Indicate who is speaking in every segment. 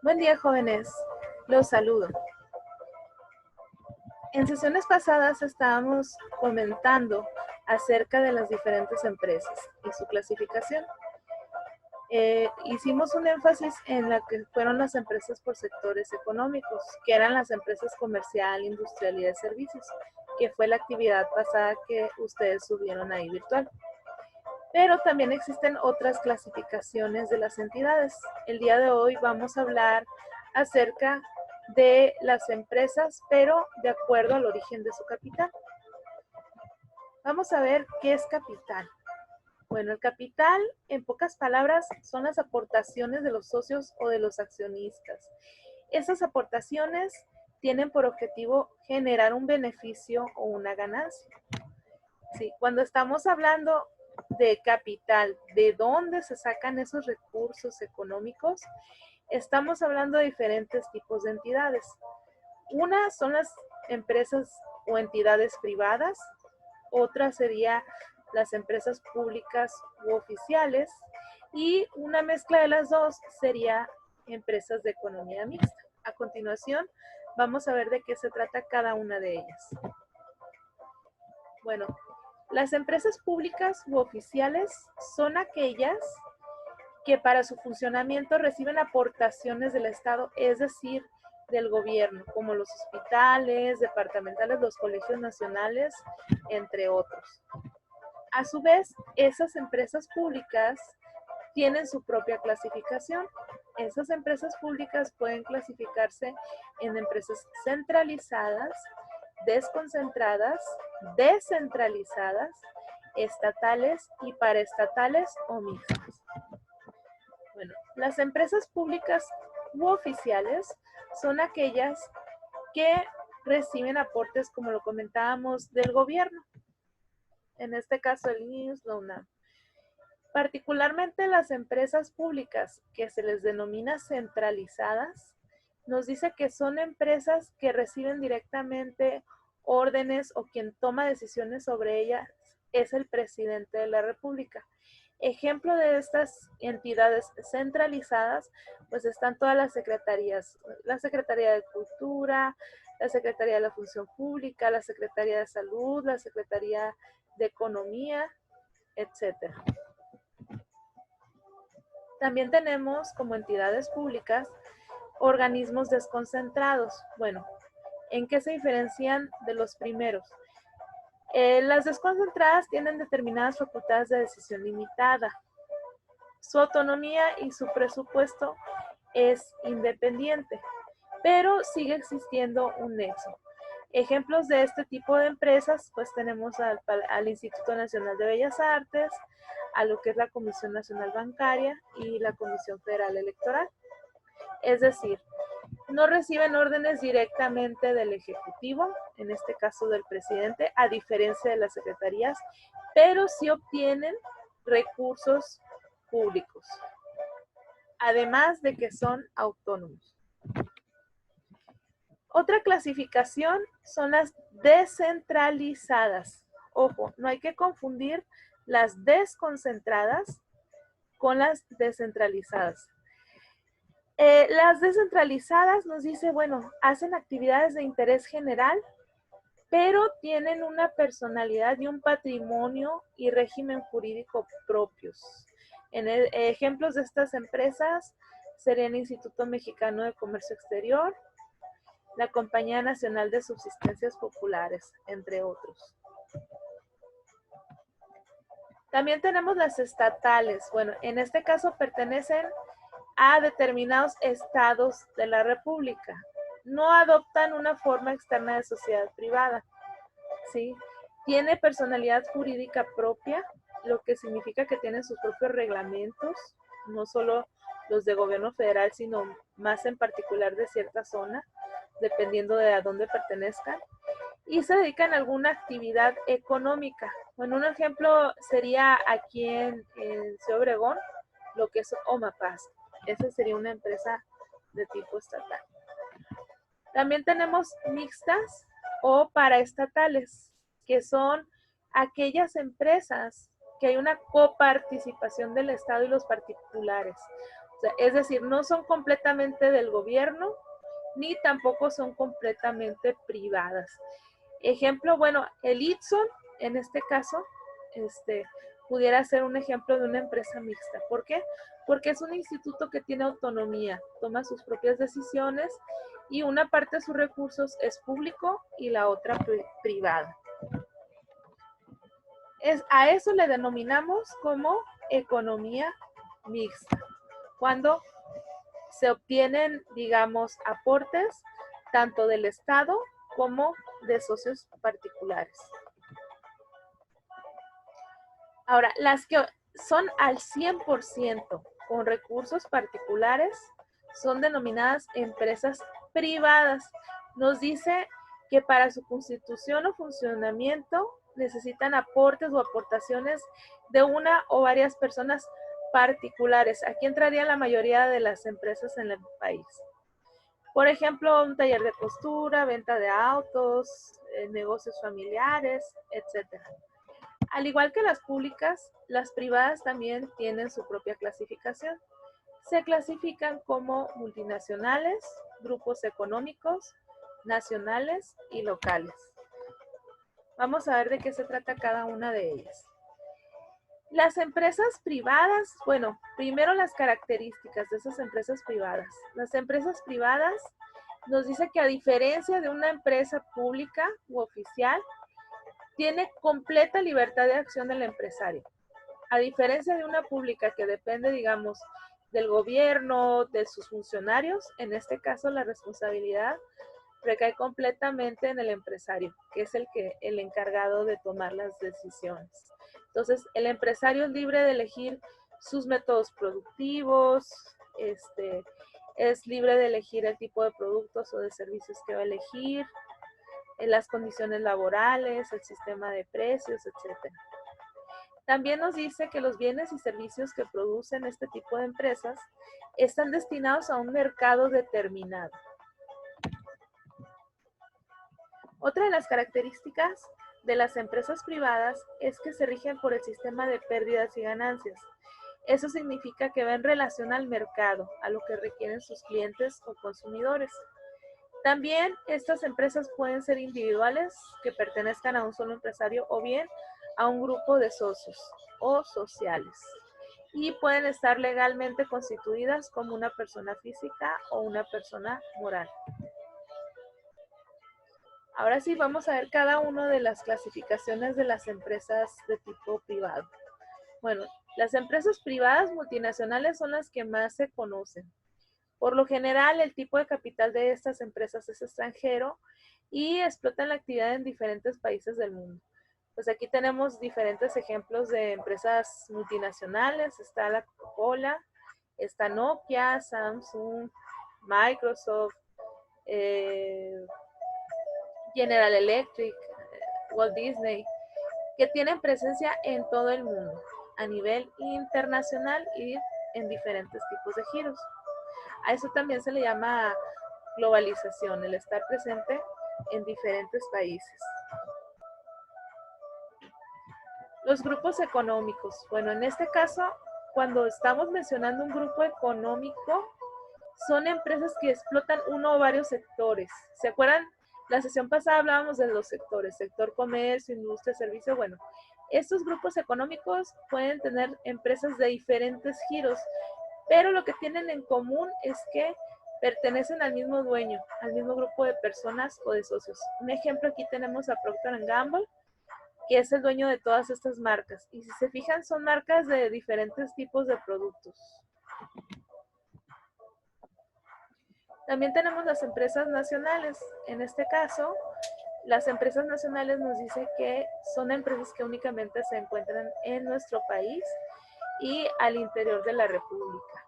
Speaker 1: Buen día, jóvenes. Los saludo. En sesiones pasadas estábamos comentando acerca de las diferentes empresas y su clasificación. Hicimos un énfasis en la que fueron las empresas por sectores económicos, que eran las empresas comercial, industrial y de servicios, que fue la actividad pasada que ustedes subieron ahí virtual. Pero también existen otras clasificaciones de las entidades. El día de hoy vamos a hablar acerca de las empresas, pero de acuerdo al origen de su capital. Vamos a ver qué es capital. Bueno, el capital, en pocas palabras, son las aportaciones de los socios o de los accionistas. Esas aportaciones tienen por objetivo generar un beneficio o una ganancia. Sí, cuando estamos hablando de capital, de dónde se sacan esos recursos económicos, estamos hablando de diferentes tipos de entidades. Una son las empresas o entidades privadas, otra sería las empresas públicas u oficiales, y una mezcla de las dos sería empresas de economía mixta. A continuación, vamos a ver de qué se trata cada una de ellas. Bueno, las empresas públicas u oficiales son aquellas que para su funcionamiento reciben aportaciones del Estado, es decir, del gobierno, como los hospitales, departamentales, los colegios nacionales, entre otros. A su vez, esas empresas públicas tienen su propia clasificación. Esas empresas públicas pueden clasificarse en empresas centralizadas, desconcentradas, descentralizadas, estatales y paraestatales o mixtas. Bueno, las empresas públicas u oficiales son aquellas que reciben aportes, como lo comentábamos, del gobierno. En este caso, el IMSS, la UNAM. Particularmente las empresas públicas, que se les denomina centralizadas, nos dice que son empresas que reciben directamente órdenes o quien toma decisiones sobre ellas es el presidente de la República. Ejemplo de estas entidades centralizadas, pues están todas las secretarías, la Secretaría de Cultura, la Secretaría de la Función Pública, la Secretaría de Salud, la Secretaría de Economía, etcétera. También tenemos como entidades públicas organismos desconcentrados. Bueno, ¿en qué se diferencian de los primeros? Las desconcentradas tienen determinadas facultades de decisión limitada. Su autonomía y su presupuesto es independiente, pero sigue existiendo un nexo. Ejemplos de este tipo de empresas, pues tenemos al Instituto Nacional de Bellas Artes, a lo que es la Comisión Nacional Bancaria y la Comisión Federal Electoral. Es decir, no reciben órdenes directamente del Ejecutivo, en este caso del presidente, a diferencia de las secretarías, pero sí obtienen recursos públicos, además de que son autónomos. Otra clasificación son las descentralizadas. Ojo, no hay que confundir las desconcentradas con las descentralizadas. Las descentralizadas nos dice, bueno, hacen actividades de interés general, pero tienen una personalidad y un patrimonio y régimen jurídico propios. Ejemplos de estas empresas serían el Instituto Mexicano de Comercio Exterior, la Compañía Nacional de Subsistencias Populares, entre otros. También tenemos las estatales. Bueno, en este caso pertenecen a determinados estados de la República. No adoptan una forma externa de sociedad privada, ¿sí? Tiene personalidad jurídica propia, lo que significa que tienen sus propios reglamentos, no solo los de gobierno federal, sino más en particular de cierta zona, dependiendo de a dónde pertenezcan, y se dedican a alguna actividad económica. Bueno, un ejemplo sería aquí en Ciudad Obregón, lo que es OMAPAS. Esa sería una empresa de tipo estatal. También tenemos mixtas o paraestatales, que son aquellas empresas que hay una coparticipación del Estado y los particulares. O sea, es decir, no son completamente del gobierno, ni tampoco son completamente privadas. Ejemplo, bueno, el Itson, en este caso, pudiera ser un ejemplo de una empresa mixta. ¿Por qué? Porque es un instituto que tiene autonomía, toma sus propias decisiones y una parte de sus recursos es público y la otra privada. A eso le denominamos como economía mixta, cuando se obtienen, digamos, aportes tanto del Estado como de socios particulares. Ahora, las que son al 100% con recursos particulares son denominadas empresas privadas. Nos dice que para su constitución o funcionamiento necesitan aportes o aportaciones de una o varias personas particulares. Aquí entraría la mayoría de las empresas en el país. Por ejemplo, un taller de costura, venta de autos, negocios familiares, etc. Al igual que las públicas, las privadas también tienen su propia clasificación. Se clasifican como multinacionales, grupos económicos, nacionales y locales. Vamos a ver de qué se trata cada una de ellas. Las empresas privadas, bueno, primero las características de esas empresas privadas. Las empresas privadas nos dice que a diferencia de una empresa pública u oficial, tiene completa libertad de acción del empresario. A diferencia de una pública que depende, digamos, del gobierno, de sus funcionarios, en este caso la responsabilidad recae completamente en el empresario, que es el encargado de tomar las decisiones. Entonces, el empresario es libre de elegir sus métodos productivos, es libre de elegir el tipo de productos o de servicios que va a elegir, las condiciones laborales, el sistema de precios, etc. También nos dice que los bienes y servicios que producen este tipo de empresas están destinados a un mercado determinado. Otra de las características de las empresas privadas es que se rigen por el sistema de pérdidas y ganancias. Eso significa que va en relación al mercado, a lo que requieren sus clientes o consumidores. También estas empresas pueden ser individuales que pertenezcan a un solo empresario o bien a un grupo de socios o sociales. Y pueden estar legalmente constituidas como una persona física o una persona moral. Ahora sí, vamos a ver cada una de las clasificaciones de las empresas de tipo privado. Bueno, las empresas privadas multinacionales son las que más se conocen. Por lo general, el tipo de capital de estas empresas es extranjero y explotan la actividad en diferentes países del mundo. Pues aquí tenemos diferentes ejemplos de empresas multinacionales. Está la Coca-Cola, está Nokia, Samsung, Microsoft, General Electric, Walt Disney, que tienen presencia en todo el mundo, a nivel internacional y en diferentes tipos de giros. A eso también se le llama globalización, el estar presente en diferentes países. Los grupos económicos. Bueno, en este caso, cuando estamos mencionando un grupo económico, son empresas que explotan uno o varios sectores. ¿Se acuerdan? La sesión pasada hablábamos de los sectores, sector comercio, industria, servicio. Bueno, estos grupos económicos pueden tener empresas de diferentes giros, pero lo que tienen en común es que pertenecen al mismo dueño, al mismo grupo de personas o de socios. Un ejemplo, aquí tenemos a Procter & Gamble, que es el dueño de todas estas marcas. Y si se fijan, son marcas de diferentes tipos de productos. También tenemos las empresas nacionales. En este caso, las empresas nacionales nos dicen que son empresas que únicamente se encuentran en nuestro país y al interior de la República.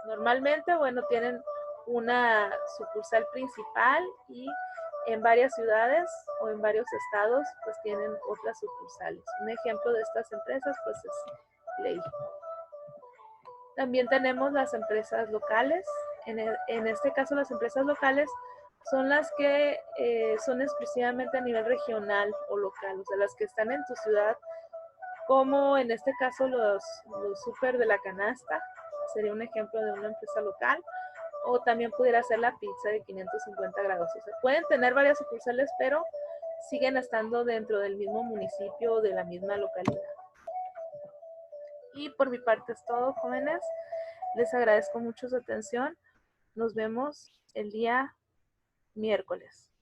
Speaker 1: Normalmente, bueno, tienen una sucursal principal y en varias ciudades o en varios estados, pues tienen otras sucursales. Un ejemplo de estas empresas, pues es Ley. También tenemos las empresas locales. En este caso, las empresas locales son las que son exclusivamente a nivel regional o local, o sea, las que están en tu ciudad como en este caso los súper de la canasta, sería un ejemplo de una empresa local, o también pudiera ser la pizza de 550 grados. O sea, pueden tener varias sucursales, pero siguen estando dentro del mismo municipio o de la misma localidad. Y por mi parte es todo, jóvenes. Les agradezco mucho su atención. Nos vemos el día miércoles.